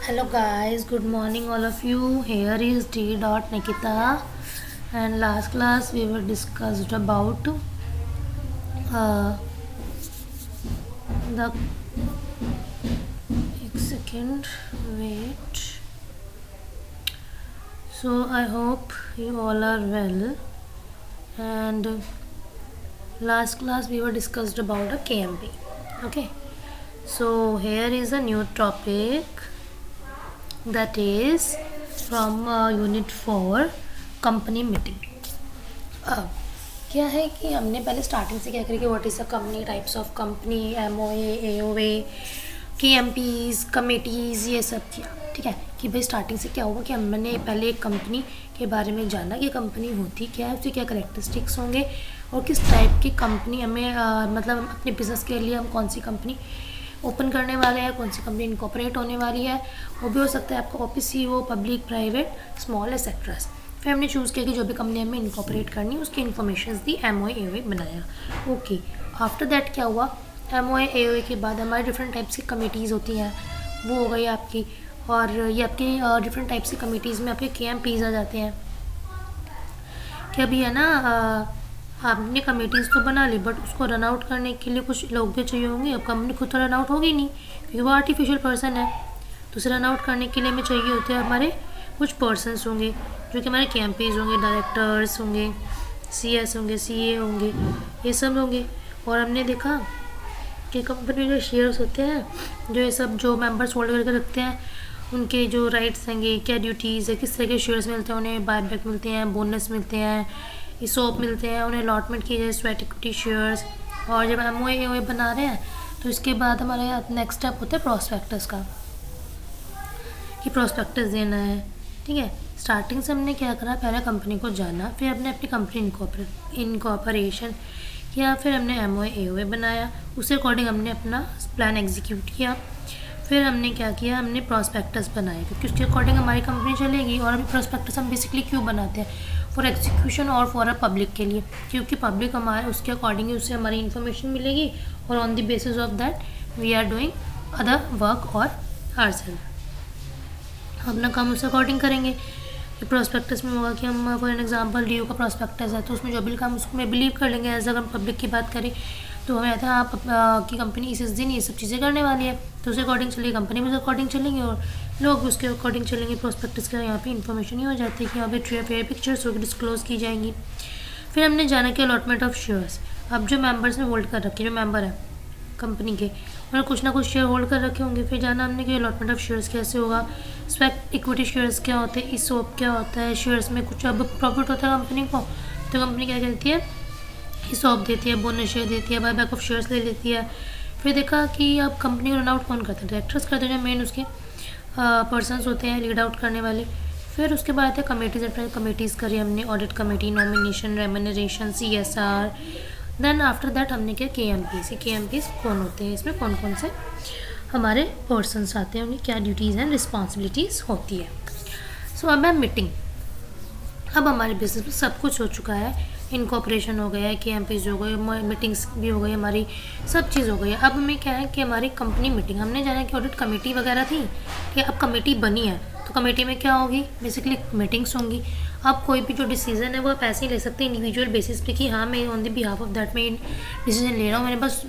Hello guys, good morning all of you. Here is D. Nikita, and last class we were discussed about uh, the एक second wait. So I hope you all are well. And last class we were discussed about a KMP. Okay. So here is a new topic that is from Unit 4 company meeting. अब क्या है कि हमने पहले starting से क्या करें कि what is the company, types of company, MOA, AOA, KMPs, committees, ये सब किया। ठीक है कि भाई स्टार्टिंग से क्या हुआ कि हमने पहले एक कंपनी के बारे में जाना कि कंपनी होती क्या है, उसके क्या करेक्टरिस्टिक्स होंगे और किस टाइप की कंपनी हमें मतलब अपने बिज़नेस के लिए हम कौन सी कंपनी ओपन करने वाले हैं, कौन सी कंपनी इनकॉर्पोरेट होने वाली है। वो भी हो सकता है आपका ओपीसी हो, पब्लिक, प्राइवेट, स्मॉल एक्सेट्रास। फिर हमने चूज़ किया कि जो भी कंपनी हमें इनकॉर्पोरेट करनी है उसकी इन्फॉर्मेशन दी, एमओए, एओए बनाया। ओके, आफ्टर दैट क्या हुआ, एमओए, एओए के बाद हमारे डिफरेंट टाइप्स की कमिटीज़ होती हैं, वो हो गई आपकी। और ये आपकी डिफरेंट टाइप्स की कमिटीज़ में आपके केएमपीज़ आ जाते हैं कि अभी है ना आपने कमेटीज़ तो बना ली बट उसको रन आउट करने के लिए कुछ लोग भी चाहिए होंगे। अब कंपनी खुद तो रन आउट होगी नहीं क्योंकि वो आर्टिफिशियल पर्सन है, तो उसे रन आउट करने के लिए हमें चाहिए होते हैं हमारे कुछ पर्सनस होंगे जो कि हमारे कैंपीज होंगे, डायरेक्टर्स होंगे, सीएस होंगे, सीए होंगे, ये सब होंगे। और हमने देखा कि कंपनी में जो शेयर्स होते हैं, जो ये सब जो मेंबर्स होल्ड करके रखते हैं, उनके जो राइट्स होंगे, क्या ड्यूटीज़ है, किस तरह के शेयर्स मिलते हैं, उन्हें बायबैक मिलते हैं, बोनस मिलते हैं, इसोप मिलते हैं, उन्हें अलॉटमेंट किए जाए स्वेट इक्विटी शेयर्स। और जब एमओए एओए बना रहे हैं तो इसके बाद हमारे नेक्स्ट स्टेप होता है प्रोस्पेक्टस का, कि प्रोस्पेक्टस देना है। ठीक है, स्टार्टिंग से हमने क्या करा, पहले कंपनी को जाना, फिर हमने अपनी कंपनी इनकॉर्पोरेशन किया, फिर हमने एमओए एओए बनाया, उसके अकॉर्डिंग हमने अपना प्लान एग्जीक्यूट किया। फिर हमने क्या किया, हमने प्रोस्पेक्टस बनाए क्योंकि उसके अकॉर्डिंग हमारी कंपनी चलेगी। और अभी प्रोस्पेक्टस हम बेसिकली क्यों बनाते हैं, फॉर एग्जीक्यूशन और फॉर अ पब्लिक के लिए, क्योंकि पब्लिक हमारे उसके अकॉर्डिंग ही उससे हमारी इन्फॉर्मेशन मिलेगी और on the basis of that we are doing other work और आरसेल्फ अपना काम उसके अकॉर्डिंग करेंगे। कि प्रोस्पेक्टस में होगा कि हम फॉर एन एग्जांपल डीओ का प्रोस्पेक्टस है तो उसमें जो भी काम उसमें बिलीव कर लेंगे। एज अगर हम पब्लिक की बात करें तो हमें आता है आप की कंपनी इस दिन ये सब चीज़ें करने वाली है, तो उसके अकॉर्डिंग चलेगी, कंपनी भी उसके अकॉर्डिंग चलेंगे और लोग उसके अकॉर्डिंग चलेंगे। प्रोस्पेक्टस का यहाँ पे इन्फॉर्मेशन ही हो जाती है कि यहाँ पे ट्री फेयर पिक्चर्स होगी, डिस्क्लोज की जाएंगी। फिर हमने जाना कि अलॉटमेंट ऑफ शेयर्स। अब जो मेंबर्स ने होल्ड कर रखे, जो मेंबर है कंपनी के, उन्होंने कुछ ना कुछ शेयर होल्ड कर रखे होंगे। फिर जाना हमने कि अलॉटमेंट ऑफ शेयर्स कैसे होगा, स्वेट इक्विटी शेयर्स क्या होते हैं, इसोप क्या होता है। शेयर्स में कुछ अब प्रॉफिट होता है कंपनी को तो कंपनी क्या करती है, इसोप देती है, बोनस शेयर देती है, बायबैक ऑफ शेयर्स ले लेती है। फिर देखा कि अब कंपनी को रन आउट कौन करता है, डायरेक्टर्स करते हैं जो मेन उसके पर्सनस होते हैं लीड आउट करने वाले। फिर उसके बाद है कमेटीज़, डिफरेंट कमेटीज़ करी हमने, audit committee, nomination, remuneration, CSR. Then after that हमने किया के एम पीज़ कौन होते हैं, इसमें कौन कौन से हमारे पर्सनस आते हैं, उनकी क्या ड्यूटीज़ एंड रिस्पॉन्सिबिलिटीज़ होती है। सो अब है मीटिंग। अब हमारे बिजनेस में सब कुछ हो चुका है, इनकॉर्पोरेशन हो गया है, केएमपीज़ हो गए, मीटिंग्स भी हो गई, हमारी सब चीज़ हो गई है। अब हमें क्या है कि हमारी कंपनी मीटिंग, हमने जाना कि ऑडिट कमेटी वगैरह थी कि अब कमेटी बनी है तो कमेटी में क्या होगी, बेसिकली मीटिंग्स होंगी। अब कोई भी जो डिसीजन है वो आप ऐसे ही ले सकते हैं इंडिविजुअल बेसिस पे कि हाँ मैं on the behalf of that मैं डिसीजन ले रहा हूँ। मैंने बस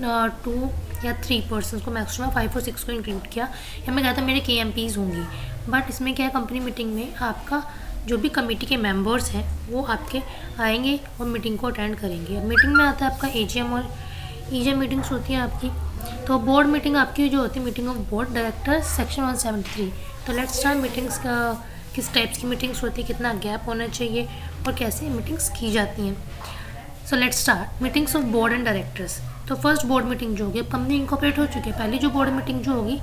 2 या 3 पर्सन को, मैक्सिमम 5 और 6 को इंक्लूड किया, या मैं कहता मेरे केएमपीज़ होंगी। बट इसमें क्या है, कंपनी मीटिंग में आपका जो भी कमेटी के मेंबर्स हैं वो आपके आएंगे और मीटिंग को अटेंड करेंगे। अब मीटिंग में आता है आपका एजीएम और ईजीएम मीटिंग्स होती हैं आपकी। तो बोर्ड मीटिंग आपकी जो होती है, meeting of board director, section 173। तो लेट्स स्टार्ट मीटिंग्स का, किस टाइप्स की मीटिंग्स होती है, कितना गैप होना चाहिए और कैसे मीटिंग्स की जाती हैं। So let's start meetings of board and directors. तो फर्स्ट बोर्ड मीटिंग जो होगी, अब कंपनी इनकॉर्पोरेट हो चुकी है, पहली जो बोर्ड मीटिंग जो होगी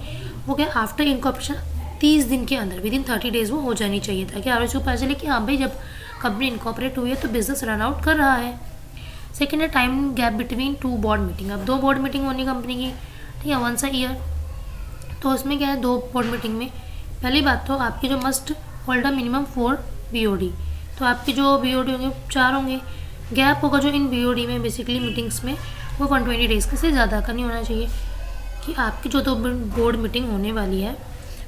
वो क्या, आफ्टर इनकॉर्पोरेशन 30 दिन के अंदर, विद इन 30 डेज वो हो जानी चाहिए ताकि आगे को पता चले कि हाँ भाई जब कंपनी इनकॉर्पोरेट हुई है तो बिजनेस रन आउट कर रहा है। सेकेंड है time gap between 2 board meeting. अब 2 बोर्ड मीटिंग होनी कंपनी की, ठीक है, वंस अ ईयर। तो उसमें क्या है, 2 बोर्ड मीटिंग में पहली बात तो आपकी जो must hold a minimum 4 BOD, तो आपके जो बीओडी होंगे 4 होंगे। गैप होगा जो इन बीओडी में बेसिकली मीटिंग्स में वो 120 डेज़ से ज़्यादा का नहीं होना चाहिए। कि आपकी जो 2 बोर्ड मीटिंग होने वाली है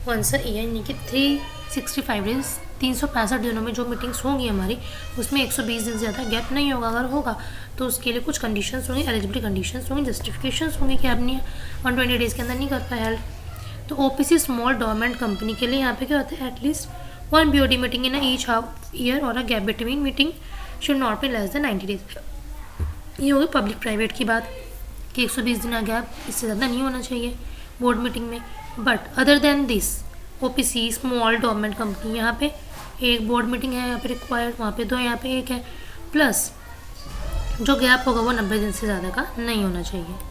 वंस अ ईयर, यानी कि 365 डेज, 365 दिनों में जो मीटिंग्स होंगी हमारी, उसमें 120 दिन से ज़्यादा गैप नहीं होगा। अगर होगा तो उसके लिए कुछ कंडीशंस होंगी, एलिजिबिलिटी कंडीशंस होंगी, जस्टिफिकेशंस होंगी कि आपने 120 डेज़ के अंदर नहीं कर पाया हेल्ड। तो ओपीसी स्मॉल गवर्नमेंट कंपनी के लिए यहाँ पे क्या होता है, at least 1 BOD meeting in each half year और a gap between meeting should not be less than 90 days. ये होगी पब्लिक प्राइवेट की बात कि 120 दिन का गैप, इससे ज़्यादा नहीं होना चाहिए बोर्ड मीटिंग में। But other than this OPC small government company, यहाँ पे एक बोर्ड मीटिंग है यहाँ पे रिक्वायर्ड, वहाँ पे 2, यहाँ पे 1 है, प्लस जो गैप होगा वो 90 दिन से ज़्यादा का नहीं होना चाहिए।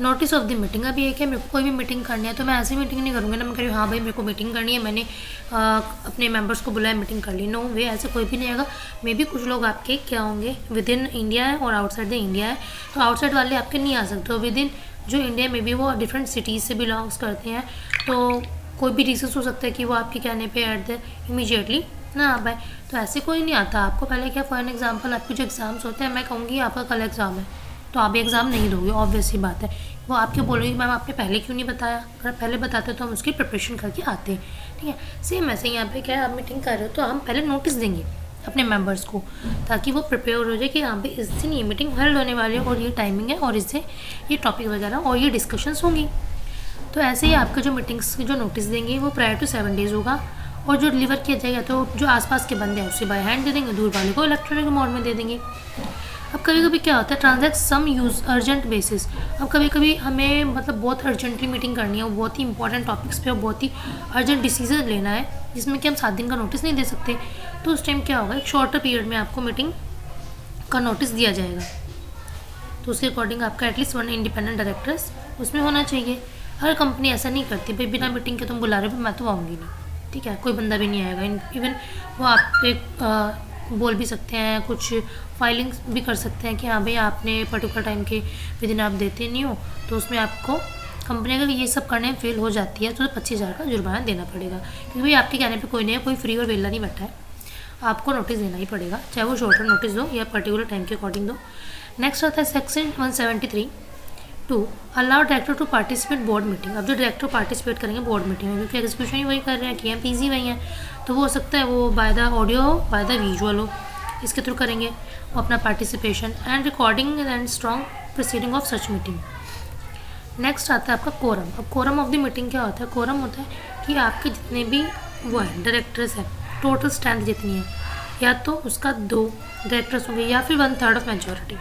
नोटिस ऑफ द मीटिंग, अभी एक है मेरे को कोई भी मीटिंग करनी है तो मैं ऐसी मीटिंग नहीं करूँगी ना, मैं कह रही हूँ हाँ भाई मेरे को मीटिंग करनी है, मैंने अपने मेंबर्स को बुलाया मीटिंग कर ली। नो वे, ऐसे कोई भी नहीं आएगा। मे भी कुछ लोग आपके क्या होंगे विद इन इंडिया है और आउटसाइड द इंडिया है, तो आउटसाइड वाले आपके नहीं आ सकते। विद इन जो इंडिया में भी वो डिफरेंट सिटीज़ से बिलोंग्स करते हैं, तो कोई भी रीजन हो सकता है कि वो आपके कहने पे एट द इमीडिएटली ना आ पाए, तो ऐसे कोई नहीं आता। आपको पहले क्या, फॉर एन एग्जांपल आपके जो एग्ज़ाम्स होते हैं, मैं कहूँगी आपका कल एग्ज़ाम है तो आप एग्ज़ाम नहीं दोगे, ऑब्वियस सी बात है। वो आपके बोलोगे मैम आपने पहले क्यों नहीं बताया, अगर पहले बताते तो हम उसकी प्रिपरेशन करके आते हैं, ठीक है। सेम ऐसे यहाँ पे क्या है, आप मीटिंग कर रहे हो तो हम पहले नोटिस देंगे अपने मेंबर्स को, ताकि वो प्रिपेयर हो जाए कि यहाँ पे इस दिन ये मीटिंग हेल्ड होने वाली है और ये टाइमिंग है और इससे ये टॉपिक वगैरह और ये डिस्कशंस होंगी। तो ऐसे ही आपका जो मीटिंग्स जो नोटिस देंगे वो प्रायर टू 7 डेज़ होगा, और जो डिलीवर किया जाएगा तो जो आसपास के बंदे हैं उससे बाय हैंड दे देंगे, दूर वाले को इलेक्ट्रॉनिक मोड में दे देंगे। अब कभी कभी क्या होता है, ट्रांजैक्ट सम यूज अर्जेंट बेसिस, अब कभी कभी हमें मतलब बहुत अर्जेंटली मीटिंग करनी है, बहुत ही इंपॉर्टेंट टॉपिक्स पे और बहुत ही अर्जेंट डिसीजन लेना है जिसमें कि हम 7 दिन का नोटिस नहीं दे सकते, तो उस टाइम क्या होगा, एक शॉर्टर पीरियड में आपको मीटिंग का नोटिस दिया जाएगा। तो उसके अकॉर्डिंग आपका एटलीस्ट 1 इंडिपेंडेंट डायरेक्टर्स उसमें होना चाहिए। हर कंपनी ऐसा नहीं करती भाई बिना मीटिंग के तुम बुला रहे हो मैं तो आऊँगी नहीं, ठीक है, कोई बंदा भी नहीं आएगा। इवन वो आप एक बोल भी सकते हैं, कुछ फाइलिंग्स भी कर सकते हैं कि हाँ भाई आपने पर्टिकुलर टाइम के विद इन आप देते नहीं हो, तो उसमें आपको कंपनी अगर ये सब करने में फेल हो जाती है तो 25,000 का जुर्माना देना पड़ेगा, क्योंकि भाई आपके कहने पे कोई नहीं है, कोई फ्री और वेला नहीं बैठा है, आपको नोटिस देना ही पड़ेगा, चाहे वो शॉर्टर नोटिस दो या पर्टिकुलर टाइम के अकॉर्डिंग दो। नेक्स्ट आता है section 173 to allow director to participate board meeting. अब जो डायरेक्टर पार्टिसिपेट करेंगे बोर्ड मीटिंग में, क्योंकि एग्जीक्यूशन ही वही कर रहे हैं, KMPZ वही हैं, तो वो हो सकता है वो बाय द ऑडियो हो बाय द विजुअल हो, इसके थ्रू करेंगे वो अपना participation and recording and strong proceeding of such meeting. Next आता है आपका कोरम। अब कोरम ऑफ द मीटिंग क्या होता है, कोरम होता है कि आपके जितने भी वो है डायरेक्टर्स हैं, टोटल स्ट्रेंथ जितनी है, या तो उसका 2 डायरेक्टर्स होंगे या फिर 1/3 ऑफ मेजॉरिटी,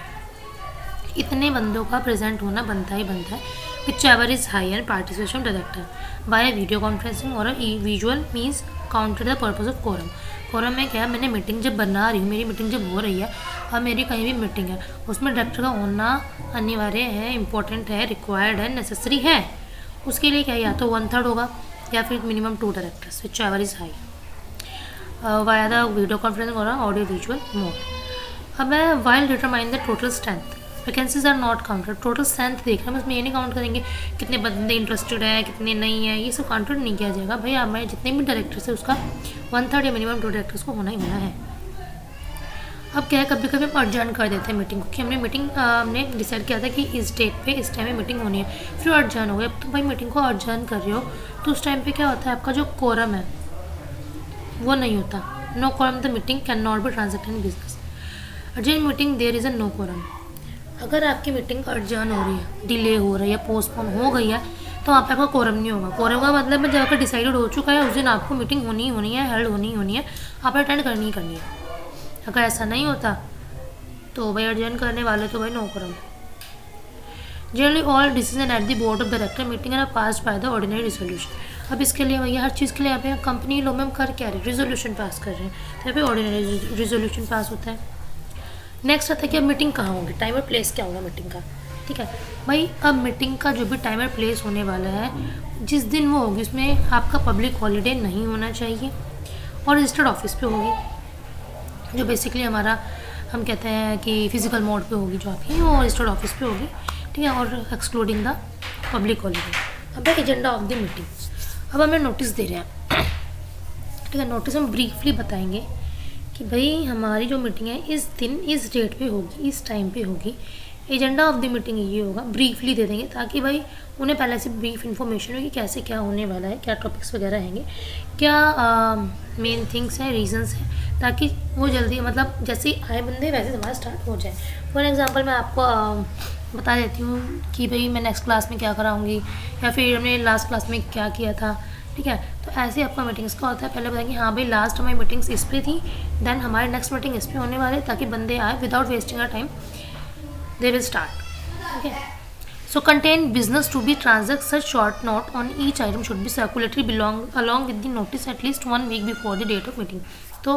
इतने बंदों का प्रेजेंट होना बनता ही बनता है, whichever is high and participation director by video conferencing और visual means counted the purpose of quorum. Quorum में क्या है, मैंने मीटिंग जब बना रही हूँ, मेरी मीटिंग जब हो रही है और मेरी कहीं भी मीटिंग है, उसमें डायरेक्टर का होना अनिवार्य है, इंपॉर्टेंट है, रिक्वायर्ड है, नेसेसरी है, उसके लिए क्या या तो 1/3 होगा या फिर minimum 2 directors whichever is high via the video conferencing और ऑडियो विजुअल मोड। अब मैं while determine the total strength, vacancies are not counted, total strength देख रहे हैं, उसमें ये नहीं काउंट करेंगे कितने बंदे इंटरेस्टेड हैं कितने नहीं है, ये सब काउंटेड नहीं किया जाएगा। भाई हमारे जितने भी डायरेक्टर्स है उसका 1/3 या मिनिमम 2 डायरेक्टर्स को होना ही होना है। अब क्या है, कभी कभी हम अर्जन कर देते हैं मीटिंग को, कि हमने मीटिंग हमने डिसाइड किया था कि इस डेट पे इस टाइम में मीटिंग होनी है, फिर अर्जन हो गया। अब तो भाई मीटिंग को अर्जन कर रहे हो तो उस टाइम पे क्या होता है, आपका जो कोरम है वो नहीं होता। No quorum the meeting can not be transacted in business. Urgent meeting there is a no quorum. अगर आपकी मीटिंग अर्जन हो रही है, डिले हो रही है, पोस्टपोन हो गई है, तो वहाँ पे आपका कोरम नहीं होगा। कोरम का मतलब है जब आपका डिसाइडेड हो चुका है उस दिन आपको मीटिंग होनी ही होनी है, हेल्ड होनी ही होनी है, आपने अटेंड करनी ही करनी है। अगर ऐसा नहीं होता तो भाई अर्जन करने वाले तो भाई no quorum. Generally all decision at the board of director meeting are pass by the ordinary resolution. अब इसके लिए भैया हर चीज़ के लिए यहाँ पे कंपनी लोग में हम कर क्या रहे हैं, रिजोल्यूशन पास कर रहे हैं, तो यहाँ पे ऑर्डिनरी रिजोल्यूशन पास होता है। नेक्स्ट आता है कि अब मीटिंग कहाँ होगी, टाइम और प्लेस क्या होगा मीटिंग का, ठीक है भाई। अब मीटिंग का जो भी टाइम और प्लेस होने वाला है, जिस दिन वो होगी उसमें आपका पब्लिक हॉलीडे नहीं होना चाहिए और रजिस्टर्ड ऑफिस पे होगी, जो बेसिकली हमारा हम कहते हैं कि फिजिकल मोड पे होगी जो आपकी, वो रजिस्टर्ड ऑफिस पे होगी, ठीक है, और एक्सक्लूडिंग द पब्लिक हॉलीडे। अब एजेंडा ऑफ द मीटिंग, अब हमें नोटिस दे रहे हैं, ठीक है। नोटिस हम ब्रीफली बताएंगे कि भाई हमारी जो मीटिंग है इस दिन इस डेट पे होगी, इस टाइम पे होगी, एजेंडा ऑफ द मीटिंग ये होगा, ब्रीफली दे देंगे ताकि भाई उन्हें पहले से ब्रीफ इन्फॉर्मेशन हो कि कैसे क्या होने वाला है, क्या टॉपिक्स वगैरह हैंगे, क्या मेन थिंग्स हैं, रीजंस हैं, ताकि वो जल्दी मतलब जैसे ही आए बंदे वैसे तुम्हारा स्टार्ट हो जाए। फॉर एग्जांपल मैं आपको बता देती हूँ कि भाई मैं नेक्स्ट क्लास में क्या कराऊँगी या फिर हमने लास्ट क्लास में क्या किया था, ठीक है। तो ऐसे आपका मीटिंग्स का होता है, पहले बताएंगे हाँ भाई लास्ट हमारी मीटिंग्स इस पे थी, देन हमारी नेक्स्ट मीटिंग इस पे होने वाले, ताकि बंदे आए without wasting our time they will start. Okay, so contain business to be transact such short note on each item should be circulatory along with the notice at least 1 week before the date of meeting. तो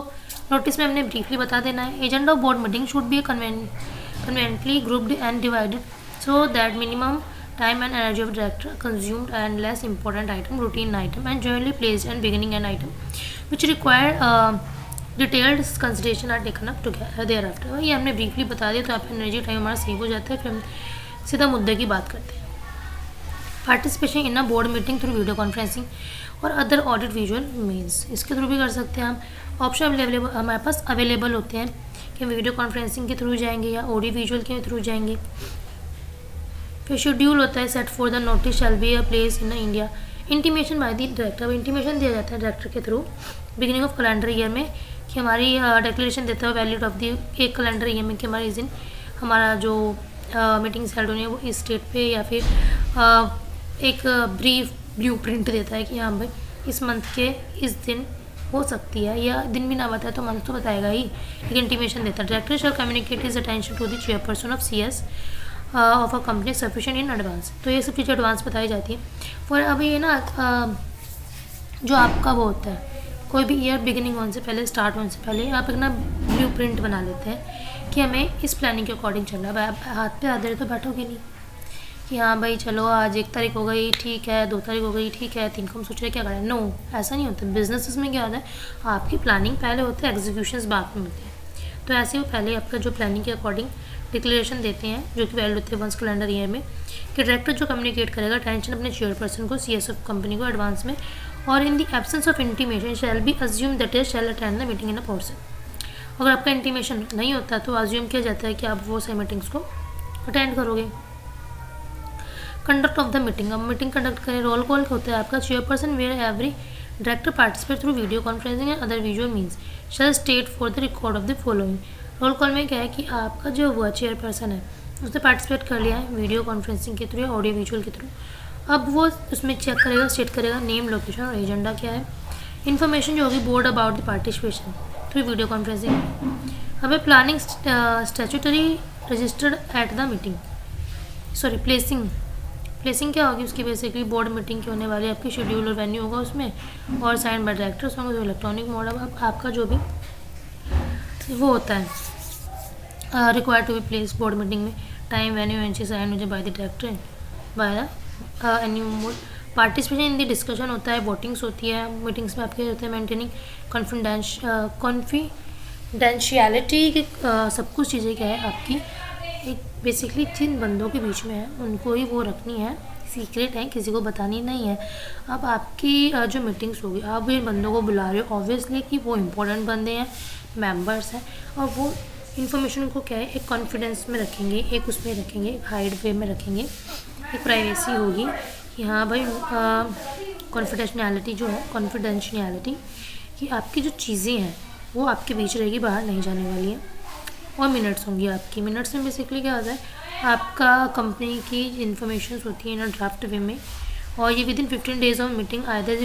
notice में हमने briefly बता देना है। Agenda of board meeting should be conveniently grouped and divided so that minimum time and energy of director consumed and less important item, routine item and generally placed and beginning an item which require detailed consideration are taken up together thereafter. ये हमने briefly बता दिया तो आपका energy time हमारा save हो जाता है। फिर हम सीधा मुद्दे की बात करते हैं। Participation in a board meeting through video conferencing और अदर ऑडिट विजुअल मीन्स, इसके थ्रू भी कर सकते हैं हम। ऑप्शन अवेलेबल हमारे पास अवेलेबल होते हैं कि हम वीडियो कॉन्फ्रेंसिंग के थ्रू जाएंगे या ऑडियो विजुअल के थ्रू जाएंगे। फिर शेड्यूल होता है set for the notice shall be a place in India. Intimation bye the director, intimation दिया जाता है डायरेक्टर के through beginning of calendar year में कि हमारी डिक्लेरेशन देता है वैलिड ऑफ दी एक कैलेंडर ईयर में कि हमारे इस दिन हमारा जो मीटिंग्स हेल्ड होनी है वो इस डेट पे, या फिर एक ब्रीफ ब्लूप्रिंट देता है कि हाँ भाई इस मंथ के इस दिन हो सकती है, या दिन भी ना बताए तो मंथ तो बताएगा ही, एक इंटीमेशन देता है। Director shall communicate is attention to the chairperson of CS of a company sufficient in advance. तो ये सब चीज़ें एडवांस बताई जाती है। फॉर अभी ये ना जो आपका वो होता है कोई भी ईयर बिगिनिंग होने से पहले, स्टार्ट होने से पहले आप एक ना ब्लू प्रिंट बना लेते हैं कि हमें इस प्लानिंग के अकॉर्डिंग चलना है। आप हाथ पे आधे तो बैठोगे नहीं कि हाँ भाई चलो आज 1 तारीख हो गई ठीक है, 2 तारीख हो गई ठीक है, 3 को हम सोच रहे क्या करें। नो, ऐसा नहीं होता। बिजनेस में क्या होता है आपकी प्लानिंग पहले होती है, एग्जीक्यूशन बाद में होते हैं। तो ऐसे वो पहले आपका जो प्लानिंग के अकॉर्डिंग डिक्लेरेशन देते हैं जो कि वैलिड होते हैं वंस कैलेंडर ईयर में, कि डायरेक्टर जो कम्युनिकेट करेगा टेंशन अपने चेयरपर्सन को CS ऑफ कंपनी को एडवांस में, और in the absence of intimation shall be assume that is shell attend the meeting in a person. अगर आपका इंटीमेशन नहीं होता तो अज्यूम किया जाता है कि आप वो सारी मीटिंग्स को अटेंड करोगे। कंडक्ट ऑफ द मीटिंग, अब मीटिंग कंडक्ट करें। रोल कॉल होता है आपका chairperson where every director participate through video conferencing and other visual means shall state for the record of the following. Roll call में क्या है कि आपका जो वो चेयरपर्सन है उसने पार्टिसिपेट कर लिया है वीडियो कॉन्फ्रेंसिंग के थ्रू या ऑडियो विजुअल के थ्रू। अब वो उसमें चेक करेगा, स्टेट करेगा नेम, लोकेशन और एजेंडा क्या है। इन्फॉर्मेशन जो होगी board about the participation through video conferencing. हमें planning statutory registered at the meeting, sorry placing क्या होगी उसकी बेसिकली बोर्ड मीटिंग की होने वाली आपकी शेड्यूल और वेन्यू होगा उसमें, और साइन बाय डायरेक्टर्स होंगे जो इलेक्ट्रॉनिक मोड। अब आपका जो भी वो होता है required to be place board meeting में, टाइम वेन्यू एंड साइन हो जाए by the director by the any mode. Participation in the discussion होता है, वोटिंग्स होती है मीटिंग्स में आपके होते हैं, मेंटेनिंग कॉन्फिडेंशियलिटी की सब कुछ चीज़ें क्या है आपकी एक बेसिकली जिन बंदों के बीच में है उनको ही वो रखनी है, सीक्रेट है, किसी को बतानी नहीं है। अब आपकी जो मीटिंग्स होगी आप इन बंदों को बुला रहे हो ऑब्वियसली कि वो इम्पोर्टेंट बंदे हैं, मेंबर्स हैं, और वो इन्फॉर्मेशन को क्या है एक कॉन्फिडेंस में रखेंगे, एक उसमें रखेंगे, एक हाइड वे में रखेंगे, एक प्राइवेसी होगी कि हाँ भाई कॉन्फिडेंशियलिटी जो है, कॉन्फिडेंशियलिटी कि आपकी जो चीज़ें हैं वो आपके बीच रहेगी, बाहर नहीं जाने वाली है। और मिनट्स होंगी आपकी। मिनट्स में बेसिकली क्या होता है आपका कंपनी की इन्फॉर्मेशन होती है इन ड्राफ्ट वे में, और ये with in 15 days of meeting either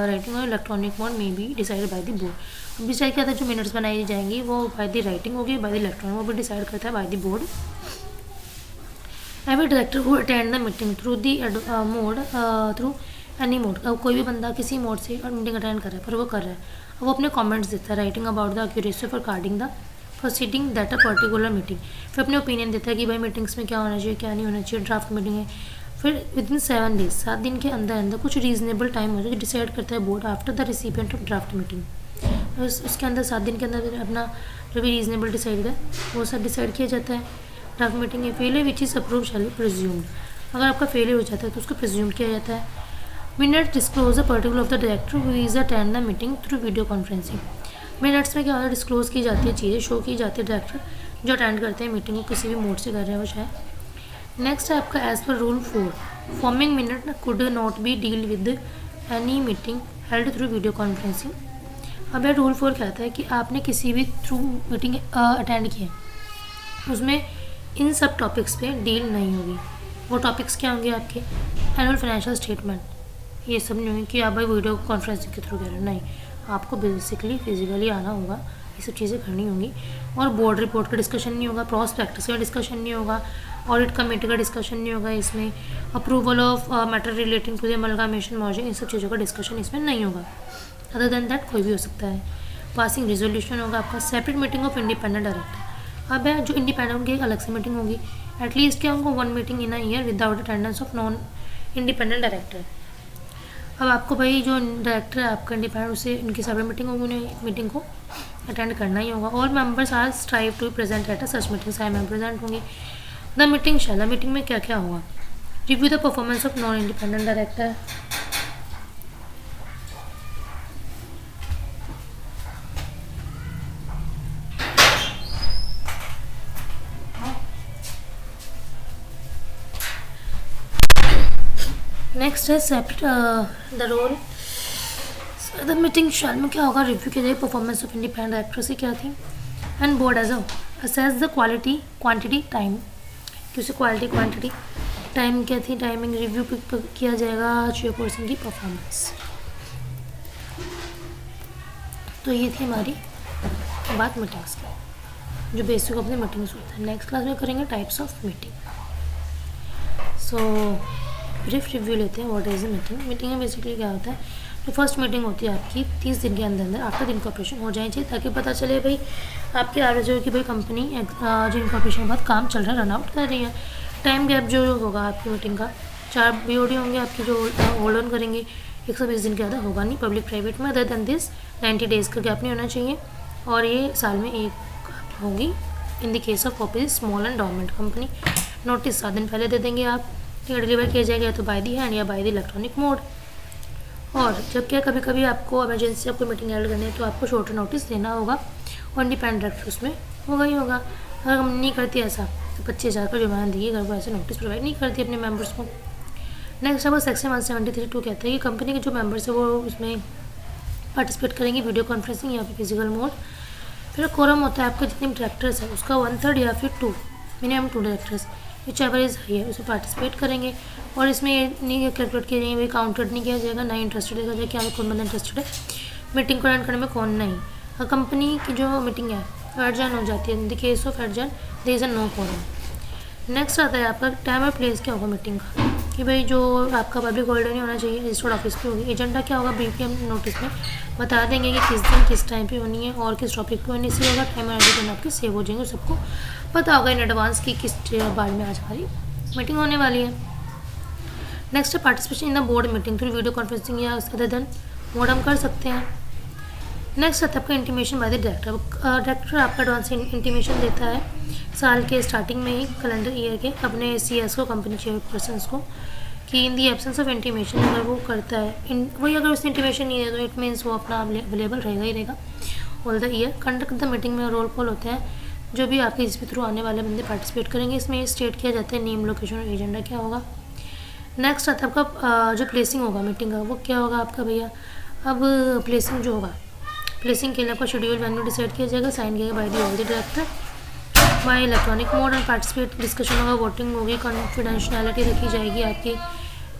writing और इलेक्ट्रॉनिक मोड में भी डिसाइड बाय द बोर्ड। अब डिसाइड क्या था जो मिनट्स बनाई जाएंगी वो बाय द राइटिंग होगी, बाय द इलेक्ट्रॉनिक वो भी डिसाइड करता है by the board. Every director who attend the meeting through the mode through any mode, अब कोई भी बंदा किसी मोड से मीटिंग अटेंड कर रहा है पर वो कर रहा है, वो अपने कमेंट्स देता है writing about the accuracy for regarding the proceeding that a particular meeting. फिर अपने ओपिनियन देता है कि भाई मीटिंग्स में क्या होना चाहिए क्या नहीं होना चाहिए, ड्राफ्ट मीटिंग है। फिर विद इन 7 डेज 7 दिन के अंदर अंदर कुछ रीजनेबल टाइम हो जाए डिसाइड करता है board after the recipient of draft meeting. उसके अंदर 7 दिन के अंदर अपना जो भी रीजनेबल डिसाइड है वो सब डिसाइड किया जाता है। ड्राफ्ट मीटिंग है failure which is approve shall be presumed, अगर आपका फेलियर हो जाता है तो उसको प्रिज्यूम किया जाता है। Minute disclose the particular of the director who is attend the meeting through video conferencing. Minutes में क्या होता है डिस्क्लोज की जाती है चीज़ें, शो की जाती है डायरेक्टर जो अटेंड करते हैं मीटिंग को किसी भी मोड से कर रहे हैं वो चाहे। नेक्स्ट है आपका एज पर rule 4 forming minute could not be deal with any meeting held through video conferencing. अब यह रूल 4 कहता है कि आपने किसी भी थ्रू मीटिंग अटेंड की है उसमें इन सब टॉपिक्स पे डील नहीं होगी। वो टॉपिक्स क्या होंगे आपके एनुअल फाइनेंशियल स्टेटमेंट, ये सब नहीं होंगे कि आप भाई वीडियो कॉन्फ्रेंसिंग के थ्रू कह रहे हो, नहीं, आपको बेसिकली फिजिकली आना होगा, ये सब चीज़ें करनी होंगी। और बोर्ड रिपोर्ट का डिस्कशन नहीं होगा, प्रॉस्पेक्टस का डिस्कशन नहीं होगा, ऑडिट कमेटी का डिस्कशन नहीं होगा, इसमें approval of matter relating to the amalgamation merging, इन सब चीज़ों का डिस्कशन इसमें नहीं होगा। अदर देन दैट कोई भी हो सकता है। पासिंग रेजोल्यूशन होगा आपका। Separate meeting of independent director, अब है जो इंडिपेंडेंट की एक अलग से मीटिंग होगी, एटलीस्ट क्या होगा 1 meeting in a year without attendance of non independent director. अब आपको भाई जो डायरेक्टर है आपका इंडिपेंडेंट, उसे उनकी सेपरेट मीटिंग होगी, उन्हें मीटिंग को अटेंड करना ही होगा। All members are strive to present at a such meeting, सारे मेंबर प्रेजेंट होंगे। द मीटिंग शैल, मीटिंग में क्या क्या होगा, review the performance of non independent director, next है separate the role. The meeting shall में क्या होगा, रिव्यू की जाए परफॉर्मेंस ऑफ इंडिपेंडेंट डायरेक्टर से क्या थी, and board as assess the quality quantity time, कि उसे क्वालिटी क्वांटिटी टाइम क्या थी, टाइमिंग रिव्यू किया जाएगा चेयरपर्सन की परफॉर्मेंस। तो ये थी हमारी बात मीटिंग्स की, जो बेसिक अपनी मीटिंग्स होता है। नेक्स्ट क्लास में करेंगे types of meeting. So brief review लेते हैं what is a meeting. Meeting में बेसिकली क्या होता है, जो फर्स्ट मीटिंग होती है आपकी 30 दिन के अंदर अंदर आफ्टर इनकॉर्पोरेशन हो जानी चाहिए, ताकि पता चले भाई आपके आगे हो कि भाई कंपनी जो इनकॉर्पोरेशन के बाद काम चल रहा है, रन आउट कर रही है। टाइम गैप जो होगा आपकी मीटिंग का 4 BOD होंगे आपकी जो होल्ड ऑन करेंगे, 120 दिन के ज़्यादा होगा नहीं पब्लिक प्राइवेट में। अदर देन दिस 90 डेज़ का गैप नहीं होना चाहिए, और ये साल में एक होगी इन the case of office small and government company. Notice 7 दिन पहले दे देंगे आप, या डिलीवर किया जाएगा तो बाय दी हैंड या बाय द इलेक्ट्रॉनिक मोड। और जब क्या कभी कभी आपको इमरजेंसी आपको मीटिंग हेल्ड करनी है तो आपको शॉर्टर नोटिस देना होगा, और इंडिपेंडेंट डायरेक्टर उसमें होगा ही होगा। अगर कंपनी नहीं करती ऐसा तो 25,000 का जुर्माना दिए, अगर वो ऐसे नोटिस प्रोवाइड नहीं करती अपने मेंबर्स को। नेक्स्ट आपको सेक्शन 173(2) कहता है कि कंपनी के जो मेंबर्स है वो उसमें पार्टिसिपेट करेंगे वीडियो कॉन्फ्रेंसिंग या फिर फिजिकल मोड। फिर कोरम होता है आपका जितने डायरेक्टर्स है उसका 1/3 या फिर 2 minimum 2 directors, whichever is high है उसमें पार्टिसिपेट करेंगे। और इसमें ये नहीं कैलकुलेट किया जाएगा, काउंटेड नहीं किया जाएगा, ना इंटरेस्टेड देखा जाए कि हमें कौन बंदा इंटरेस्टेड है मीटिंग को अटेंड करने में, कौन नहीं। और कंपनी की जो मीटिंग है एडजर्न हो जाती है, in the case of adjourn there is a no quorum. Next आता है आपका टाइम और प्लेस क्या होगा मीटिंग का, कि भाई जो आपका पब्लिक हॉलिडे नहीं होना चाहिए, रजिस्टर्ड ऑफिस पे होगी। एजेंडा क्या होगा ब्रीफली हम नोटिस में बता देंगे कि किस दिन किस टाइम पे होनी है और किस टॉपिक पे होनी से होगा। टाइम और एडिट आपके सेव हो जाएंगे, सबको पता होगा इन एडवांस की किस बारे में आज हमारी मीटिंग होने वाली है। नेक्स्ट है participation in the board meeting through video conferencing या अदर देन मोड हम कर सकते हैं। नेक्स्ट आता है आपका intimation bye the director. Director आपका एडवांस इंटीमेशन देता है साल के स्टार्टिंग में ही, कैलेंडर ईयर के, अपने CS को, कंपनी चेयरपर्सन्स को, कि इन दी एब्सेंस ऑफ इंटीमेशन अगर वो करता है वही अगर उसने इंटीमेशन नहीं है तो इट मीन्स वो अपना अवेलेबल रहेगा ही रहेगा all the year. Conduct the meeting में रोल कॉल होते हैं, जो भी आपके इसके थ्रू आने वाले बंदे पार्टिसिपेट करेंगे। इसमें स्टेट किया जाता है नेम, लोकेशन और एजेंडा क्या होगा। नेक्स्ट आता है आपका जो प्लेसिंग होगा मीटिंग का, वो क्या होगा आपका भैया। अब प्लेसिंग जो होगा, प्लेसिंग के लिए आपका शेड्यूल वेन्यू डिसाइड किया जाएगा, साइन किया by the all the director bye electronic mode, and participate discussion होगा, वोटिंग होगी, कॉन्फिडेंशियलिटी रखी जाएगी आपकी।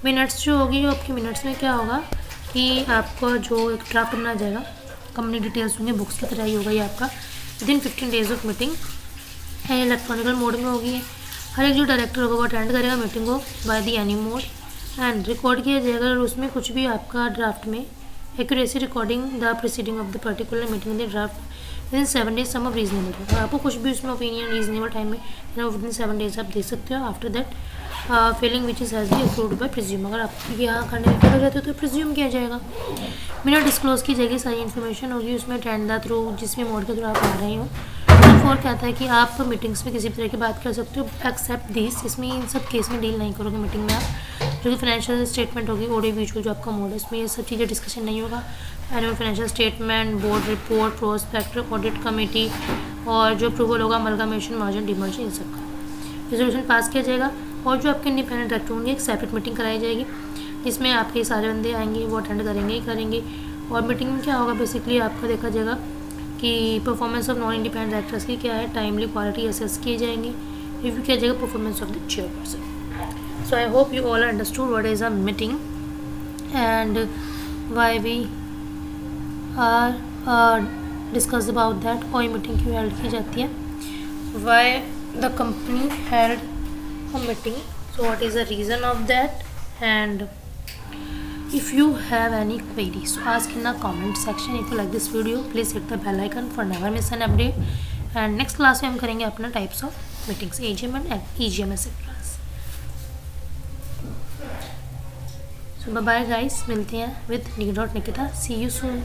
मिनट्स जो होगी, जो आपकी मिनट्स में क्या होगा कि आपको जो एक ड्राफ्ट बना जाएगा, कंपनी डिटेल्स होंगे, बुक्स की तरह ही होगा ये आपका, विदिन 15 डेज ऑफ मीटिंग है, इलेक्ट्रॉनिकल मोड में होगी। हर एक जो डायरेक्टर होगा वो अटेंड करेगा मीटिंग को by the any mode, and record किया जाएगा। और उसमें कुछ भी आपका ड्राफ्ट में accuracy recording the proceeding of the particular meeting the draft within 7 days some of reasonable है। आपको कुछ भी उसमें ओपिनियन रीजनेबल टाइम में विदिन 7 डेज आप दे सकते हो। After that feeling which is has be approved by presume, अगर आप यहाँ करने में फेल हो जाते हो तो प्रिज्यूम किया जाएगा। मिनट डिस्क्लोज की जाएगी, सारी इन्फॉर्मेशन होगी उसमें, अटेंड द थ्रू जिस भी मोड के थ्रू आप आ रहे हो। फोर कहता है कि आप मीटिंग्स में किसी भी तरह की बात कर सकते हो एक्सेप्ट दिस, इसमें इन सब केस में डील नहीं करोगे मीटिंग में आप। जो कि फाइनेंशियल स्टेटमेंट होगी, ऑडियो विजुअल जो आपका मोड है, इसमें ये सब चीज़ें डिस्कशन नहीं होगा। Annual financial statement, board report, prospect, audit committee और जो अप्रूवल होगा अमलगामेशन, मार्जिन, डिमर्जन, इन सब का रेजोल्यूशन पास किया जाएगा। और जो आपके इंडिपेंडेंट डायरेक्टर होंगे एक सेपरेट मीटिंग कराई जाएगी, जिसमें आपके सारे बंदे आएंगे, वो अटेंड करेंगे ही करेंगे। और मीटिंग में क्या होगा, बेसिकली आपका देखा जाएगा कि performance of non independent directors की क्या है, टाइमली क्वालिटी असेस किए जाएंगे, रिव्यू किया जाएगा performance of the chairperson. So I hope you all understood what is a meeting and why we are discuss about that. कोई मीटिंग क्यों held की जाती है, why the company held a meeting, so what is the reason of that, and if you have any queries, so ask in the comment section. If you like this video, please hit the bell icon for never miss an update. And next class में हम करेंगे अपना types of meetings, AGM and EGM etc. So bye bye guys, मिलते हैं with Nikita. See you soon.